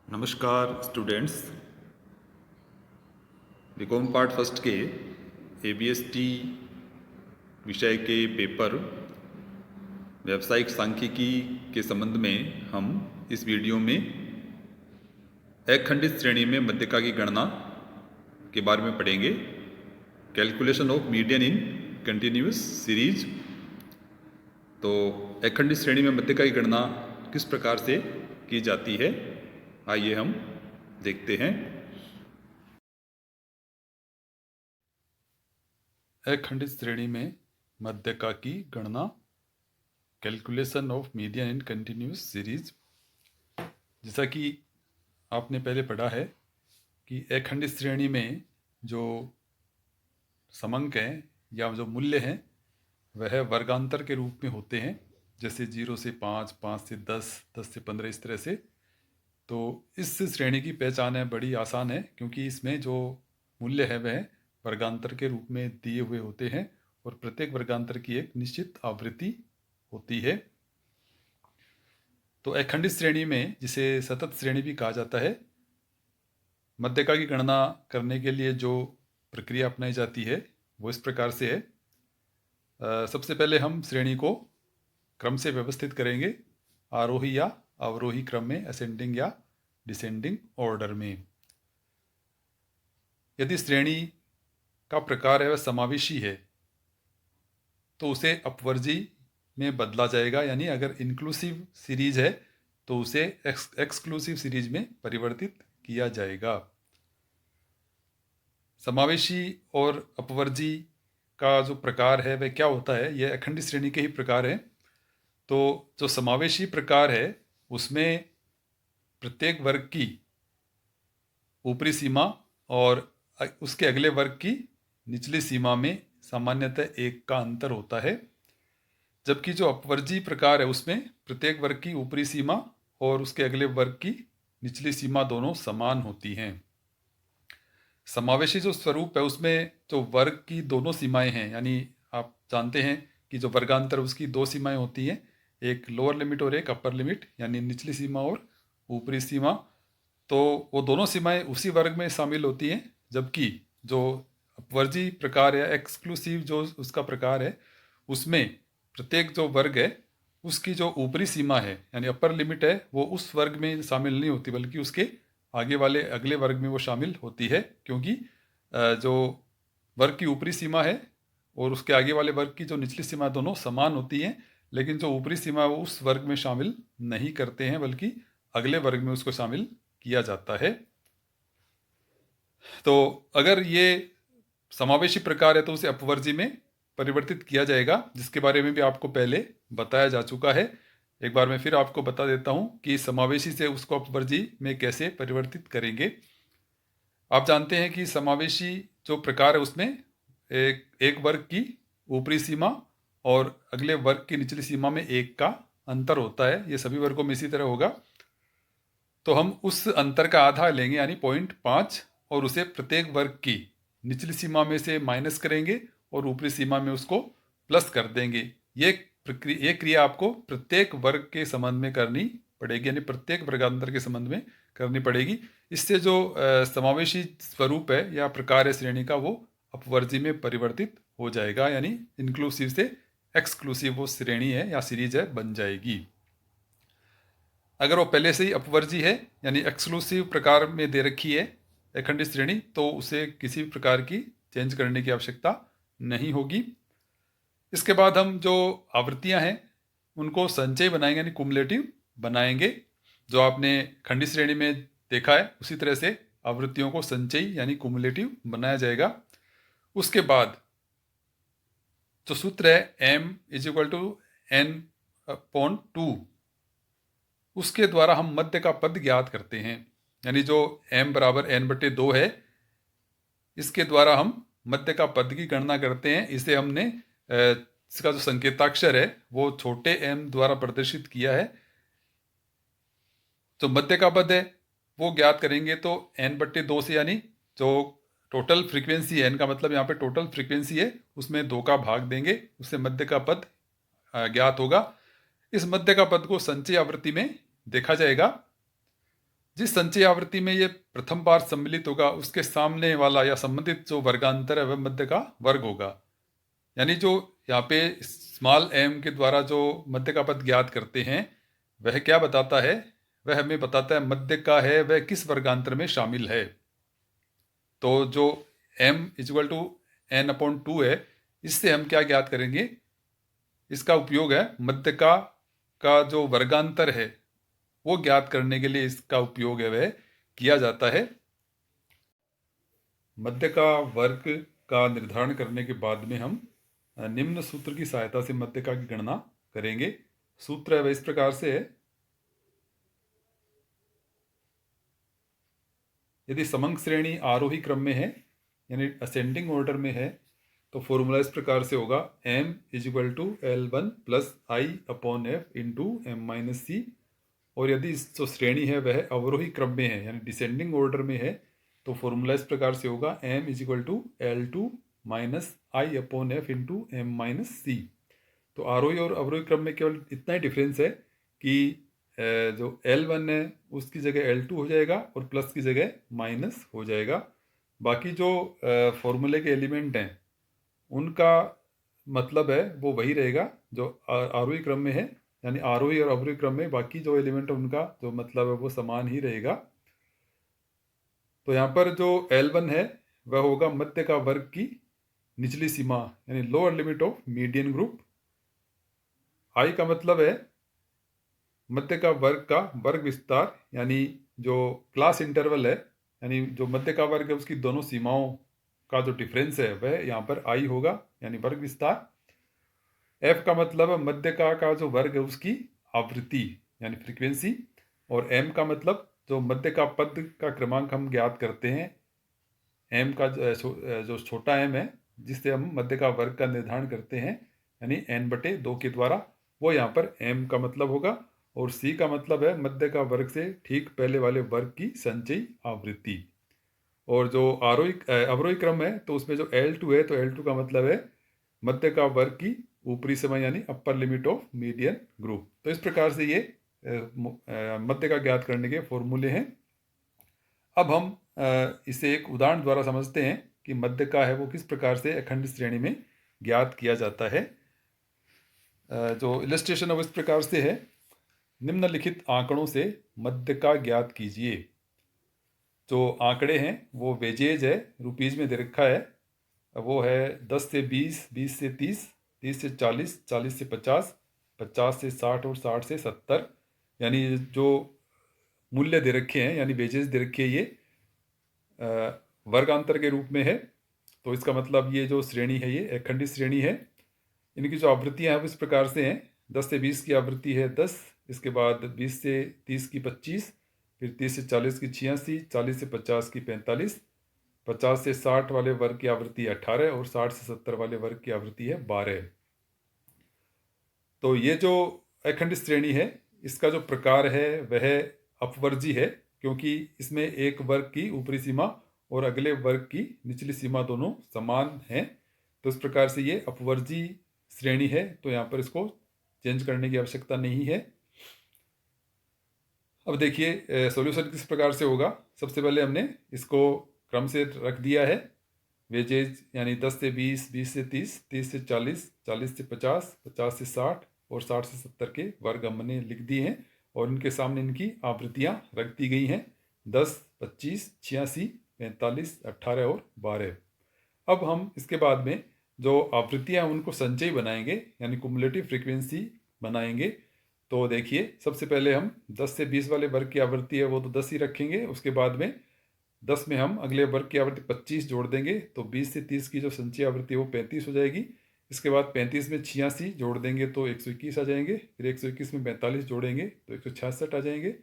नमस्कार students. BCom part first के एबीएसटी विषय के पेपर व्यावसायिक सांख्यिकी के संबंध में हम इस वीडियो में एक खंडित श्रेणी में मध्यका की गणना के बारे में पढ़ेंगे। Calculation of median in continuous series. तो एक खंडित श्रेणी में मध्यका की गणना किस प्रकार से की जाती है, आइए हम देखते हैं। एक खंडित श्रेणी में मध्यका की गणना, calculation of median in continuous series. जैसा कि आपने पहले पढ़ा है कि एक खंडित श्रेणी में जो समांक हैं या जो मूल्य हैं वह वर्गांतर के रूप में होते हैं, जैसे 0 से 5, 5 से 10, 10 से 15, इस तरह से। तो इस श्रेणी की पहचान है बड़ी आसान है, क्योंकि इसमें जो मूल्य है वह वर्गांतर के रूप में दिए हुए होते हैं और प्रत्येक वर्गांतर की एक निश्चित आवृत्ति होती है। तो एक खंडित श्रेणी में, जिसे सतत श्रेणी भी कहा जाता है, मध्यका की गणना करने के लिए जो प्रक्रिया अपनाई जाती है वो इस प्रकार से है। सबसे पहले हम श्रेणी को क्रम से व्यवस्थित करेंगे, आरोही या अवरोही क्रम में, असेंडिंग या डिसेंडिंग ऑर्डर में। यदि श्रेणी का प्रकार है वह समावेशी है तो उसे अपवर्जी में बदला जाएगा, यानी अगर इंक्लूसिव सीरीज है तो उसे एक्सक्लूसिव सीरीज में परिवर्तित किया जाएगा। समावेशी और अपवर्जी का जो प्रकार है वह क्या होता है, यह अखंडित श्रेणी के ही प्रकार है। तो जो समावेशी प्रकार है उसमें प्रत्येक वर्ग की ऊपरी सीमा और उसके अगले वर्ग की निचली सीमा में सामान्यतः 1 का अंतर होता है, जबकि जो अपवर्जी प्रकार है उसमें प्रत्येक वर्ग की ऊपरी सीमा और उसके अगले वर्ग की निचली सीमा दोनों समान होती हैं। समावेशी जो स्वरूप है उसमें जो वर्ग की दोनों सीमाएं हैं, यानी आप जानते हैं कि जो वर्गांतर उसकी 2 सीमाएं होती हैं, एक लोअर लिमिट और एक अपर लिमिट, यानी निचली सीमा और ऊपरी सीमा। तो वो दोनों सीमाएं उसी वर्ग में शामिल होती हैं, जबकि जो अपवर्जी प्रकार है, एक्सक्लूसिव जो उसका प्रकार है, उसमें प्रत्येक जो वर्ग है उसकी जो ऊपरी सीमा है यानी अपर लिमिट है वो उस वर्ग में शामिल नहीं होती, बल्कि उसके आगे वाले अगले वर्ग में वो शामिल होती है, क्योंकि जो वर्ग की ऊपरी सीमा है और उसके आगे वाले वर्ग की जो निचली सीमा दोनों समान होती हैं, लेकिन जो ऊपरी सीमा है वो उस वर्ग में शामिल नहीं करते हैं, बल्कि अगले वर्ग में उसको शामिल किया जाता है। तो अगर ये समावेशी प्रकार है तो उसे अपवर्जी में परिवर्तित किया जाएगा, जिसके बारे में भी आपको पहले बताया जा चुका है। एक बार मैं फिर आपको बता देता हूं कि समावेशी से उसको अपवर्जी में कैसे परिवर्तित करेंगे। आप जानते हैं कि समावेशी जो प्रकार है उसमें एक वर्ग की ऊपरी सीमा और अगले वर्ग की निचली सीमा में 1 का अंतर होता है। ये सभी वर्गों में इसी तरह होगा। तो हम उस अंतर का आधा लेंगे, यानी 0.5, और उसे प्रत्येक वर्ग की निचली सीमा में से माइनस करेंगे और ऊपरी सीमा में उसको प्लस कर देंगे। ये क्रिया आपको प्रत्येक वर्ग के संबंध में करनी पड़ेगी, यानी प्रत्येक वर्गांतर के संबंध में करनी पड़ेगी। इससे जो समावेशी स्वरूप है या प्रकार है श्रेणी का, वो अपवर्जी में परिवर्तित हो जाएगा, यानी इंक्लूसिव से एक्सक्लूसिव वो श्रेणी है या सीरीज है बन जाएगी। अगर वो पहले से ही अपवर्जी है यानी एक्सक्लूसिव प्रकार में दे रखी है अखंडित श्रेणी, तो उसे किसी भी प्रकार की चेंज करने की आवश्यकता नहीं होगी। इसके बाद हम जो आवृत्तियां हैं उनको संचय बनाएंगे, यानी कुमुलेटिव बनाएंगे। जो आपने खंडित श्रेणी में देखा है उसी तरह से आवृत्तियों को संचयी यानी कुमुलेटिव बनाया जाएगा। उसके बाद जो सूत्र है m = n/2, उसके द्वारा हम मध्य का पद ज्ञात करते हैं, यानी जो m = n/2 है, इसके द्वारा हम मध्य का पद की गणना करते हैं। इसे हमने इसका जो संकेताक्षर है वो छोटे m द्वारा प्रदर्शित किया है। जो मध्य का पद है वो ज्ञात करेंगे तो n/2 से, यानी जो टोटल फ्रीक्वेंसी है, n का मतलब यहाँ पे टोटल फ्रीक्वेंसी है, उसमें 2 का भाग देंगे, उससे मध्य का पद ज्ञात होगा। इस मध्य का पद को संचय आवृत्ति में देखा जाएगा। जिस संचयी आवृत्ति में ये प्रथम बार सम्मिलित होगा उसके सामने वाला या संबंधित जो वर्गांतर है वह मध्य का वर्ग होगा। यानी जो यहाँ पे स्मॉल m के द्वारा जो मध्य का पद ज्ञात करते हैं वह क्या बताता है, वह हमें बताता है मध्य का है वह किस वर्गांतर में शामिल है। तो जो m इक्वल टू n/2 है, इससे हम क्या ज्ञात करेंगे, इसका उपयोग है मध्य का जो वर्गांतर है वो ज्ञात करने के लिए इसका उपयोग है वह किया जाता है। मध्य का वर्ग का निर्धारण करने के बाद में हम निम्न सूत्र की सहायता से मध्य का की गणना करेंगे। सूत्र है वह इस प्रकार से है, यदि समंक श्रेणी आरोही क्रम में है यानी असेंडिंग ऑर्डर में है तो फॉर्मूला इस प्रकार से होगा m is equal to L1 plus I/F into m-c। और यदि जो श्रेणी है वह अवरोही क्रम में है यानी डिसेंडिंग ऑर्डर में है तो फॉर्मूला इस प्रकार से होगा m is equal to L2 minus I/F into m-c। तो आरोही और अवरोही क्रम में केवल इतना ही डिफरेंस है कि जो L1 है उसकी जगह L2 हो जाएगा और प्लस की जगह माइनस हो जाएगा। बाकी जो फॉर्मूले के एलिमेंट हैं उनका मतलब है वो वही रहेगा जो आरोही क्रम में है, यानी आरोही और अवरोही क्रम में बाकी जो एलिमेंट है उनका जो मतलब है वो समान ही रहेगा। तो यहाँ पर जो L1 है वह होगा मध्य का वर्ग की निचली सीमा यानी lower limit of median group. I का मतलब है मध्य का वर्ग का वर्ग विस्तार यानी जो क्लास इंटरवल है यानी जो मध्य का वर्ग है उसकी दोनों सीमाओं का जो डिफरेंस है वह यहाँ पर I होगा यानी वर्ग विस्तार। F का मतलब है मध्य का जो वर्ग है उसकी आवृत्ति यानी फ्रीक्वेंसी। और M का मतलब जो मध्य का पद का क्रमांक हम ज्ञात करते हैं, M का जो छोटा m है जिससे हम मध्य का वर्ग का निर्धारण करते हैं यानी n/2 के द्वारा, वो यहाँ पर M का मतलब होगा। और C का मतलब है मध्य का वर्ग से ठीक पहले वाले वर्ग की संचयी आवृत्ति। और जो अवरोही क्रम है तो उसमें जो L2 है तो L2 का मतलब है मध्य का वर्ग की ऊपरी सीमा यानी upper limit of median group. तो इस प्रकार से ये मध्य का ज्ञात करने के फॉर्मूले हैं। अब हम इसे एक उदाहरण द्वारा समझते हैं कि मध्य का है वो किस प्रकार से अखंड श्रेणी में ज्ञात किया जाता है। जो इलस्ट्रेशन है वो इस प्रकार से है, निम्नलिखित आंकड़ों से मध्य का ज्ञात कीजिए। जो आंकड़े हैं वो वेजेज है, रुपीज़ में दे रखा है, वो है 10 से 20, 20 से 30, 30 से 40, 40 से 50, 50 से 60 और 60 से 70। यानी जो मूल्य दे रखे हैं यानी वेजेज दे रखे हैं ये वर्गांतर के रूप में है। तो इसका मतलब ये जो श्रेणी है ये अखंडित श्रेणी है। इनकी जो आवृत्तियाँ हैं वो इस प्रकार से हैं, 10 से 20 की आवृत्ति है 10, इसके बाद 20 से 30 की 25, फिर 30 से 40 की 86, 40 से 50 की 45, 50 से 60 वाले वर्ग की आवृत्ति 18 और 60 से 70 वाले वर्ग की आवृत्ति है 12। तो ये जो अखंडित श्रेणी है इसका जो प्रकार है वह अपवर्जी है, क्योंकि इसमें एक वर्ग की ऊपरी सीमा और अगले वर्ग की निचली सीमा दोनों समान हैं। तो इस प्रकार से ये अपवर्जी श्रेणी है, तो यहाँ पर इसको चेंज करने की आवश्यकता नहीं है। अब देखिए सॉल्यूशन किस प्रकार से होगा। सबसे पहले हमने इसको क्रम से रख दिया है, वेजेज यानी 10 से 20, 20 से 30, 30 से 40, 40 से 50, 50 से 60 और 60 से 70 के वर्ग हमने लिख दिए हैं और इनके सामने इनकी आवृत्तियाँ रख दी गई हैं 10, 25, 86, 45, 18 और 12। अब हम इसके बाद में जो आवृत्तियाँ हैं उनको संचयी बनाएंगे यानी कुमुलेटिव फ्रीक्वेंसी बनाएंगे। तो देखिए सबसे पहले हम 10 से 20 वाले वर्ग की आवृत्ति है वो तो 10 ही रखेंगे, उसके बाद में 10 में हम अगले वर्ग की आवृत्ति 25 जोड़ देंगे तो 20 से 30 की जो संचयी आवृत्ति है वो 35 हो जाएगी। इसके बाद 35 में 86 जोड़ देंगे तो 121 आ जाएंगे, फिर 121 में 45 जोड़ेंगे तो 166 आ जाएंगे,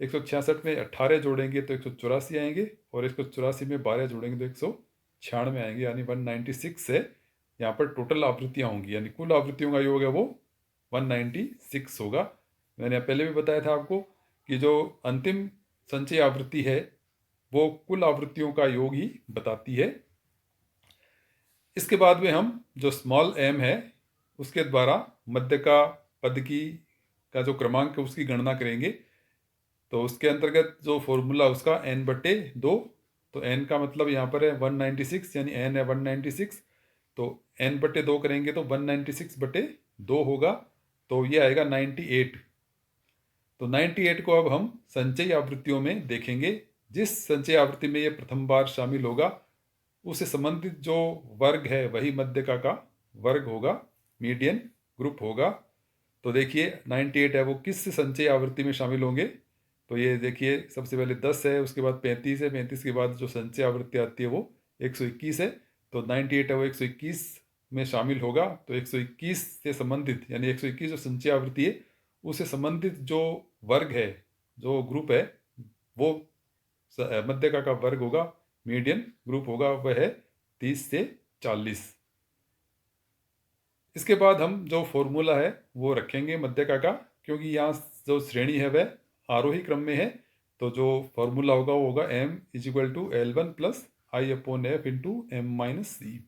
166 में 18 जोड़ेंगे तो 184 आएंगे और 184 में 12 जोड़ेंगे तो 196 आएंगे, यानी 196 से यहाँ पर टोटल आवृत्तियाँ होंगी यानी कुल आवृत्तियों का योग है वो 196 होगा। मैंने पहले भी बताया था आपको कि जो अंतिम संचयी आवृत्ति है वो कुल आवृत्तियों का योग ही बताती है। इसके बाद में हम जो स्मॉल m है उसके द्वारा मध्य का पद की का जो क्रमांक है उसकी गणना करेंगे। तो उसके अंतर्गत जो फॉर्मूला उसका n/2, तो n का मतलब यहाँ पर है 196, यानी n है 196, तो n/2 करेंगे तो 196/2 होगा, तो ये आएगा 98। तो 98 को अब हम संचयी आवृत्तियों में देखेंगे। जिस संचयी आवृत्ति में ये प्रथम बार शामिल होगा उससे संबंधित जो वर्ग है वही मध्यका का वर्ग होगा, मीडियन ग्रुप होगा। तो देखिए 98 है वो किस संचयी आवृत्ति में शामिल होंगे, तो ये देखिए सबसे पहले 10 है, उसके बाद 35 है, 35 के बाद जो संचयी आवृत्ति आती है वो 121 है, तो 98 है वो 121 में शामिल होगा। तो 121 से संबंधित, यानी 121 जो संचयी आवृत्ति है उससे संबंधित जो वर्ग है, जो ग्रुप है, वो मध्यका का वर्ग होगा, मीडियन ग्रुप होगा, वह है 30 से 40। इसके बाद हम जो फॉर्मूला है वो रखेंगे मध्यका का, क्योंकि यहाँ जो श्रेणी है वह आरोही क्रम में है, तो जो फॉर्मूला होगा वो होगा m=L1 + I/f × m-c।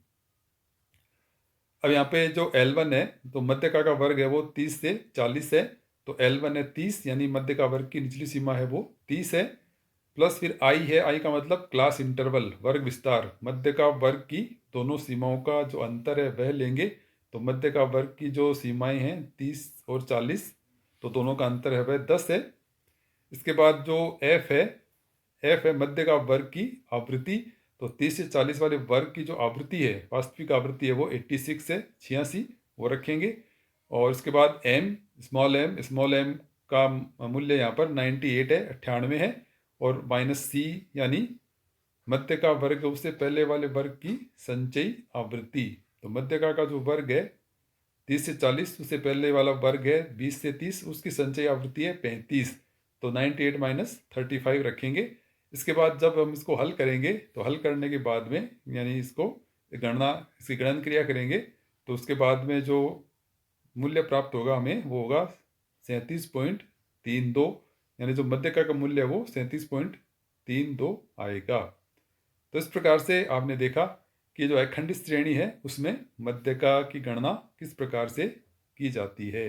अब यहाँ पे जो L1 है तो मध्यका का वर्ग है वो 30 से 40 है, तो L1 है 30, यानी मध्य का वर्ग की निचली सीमा है वो 30 है, प्लस फिर I है, I का मतलब क्लास इंटरवल, वर्ग विस्तार, मध्य का वर्ग की दोनों सीमाओं का जो अंतर है वह लेंगे, तो मध्य का वर्ग की जो सीमाएं हैं 30 और 40, तो दोनों का अंतर है वह 10 है। इसके बाद जो F है मध्य का वर्ग की आवृत्ति, तो 30 से 40 वाले वर्ग की जो आवृत्ति है, वास्तविक आवृत्ति है वो 86 है, 86 वो रखेंगे। और इसके बाद स्मॉल m का मूल्य यहाँ पर 98 है, 98 है, और -c यानी मध्यका का वर्ग उससे पहले वाले वर्ग की संचयी आवृत्ति। तो मध्यका का जो वर्ग है 30 से 40, उससे पहले वाला वर्ग है 20 से 30, उसकी संचयी आवृत्ति है 35, तो 98 - 35 रखेंगे। इसके बाद जब हम इसको हल करेंगे तो हल करने के बाद में, यानी इसको इसकी गणन क्रिया करेंगे, तो उसके बाद में जो मूल्य प्राप्त होगा हमें वो होगा 37.32, यानी जो मध्यका का मूल्य है वो 37.32 आएगा। तो इस प्रकार से आपने देखा कि जो अखंडित श्रेणी है उसमें मध्यका की गणना किस प्रकार से की जाती है।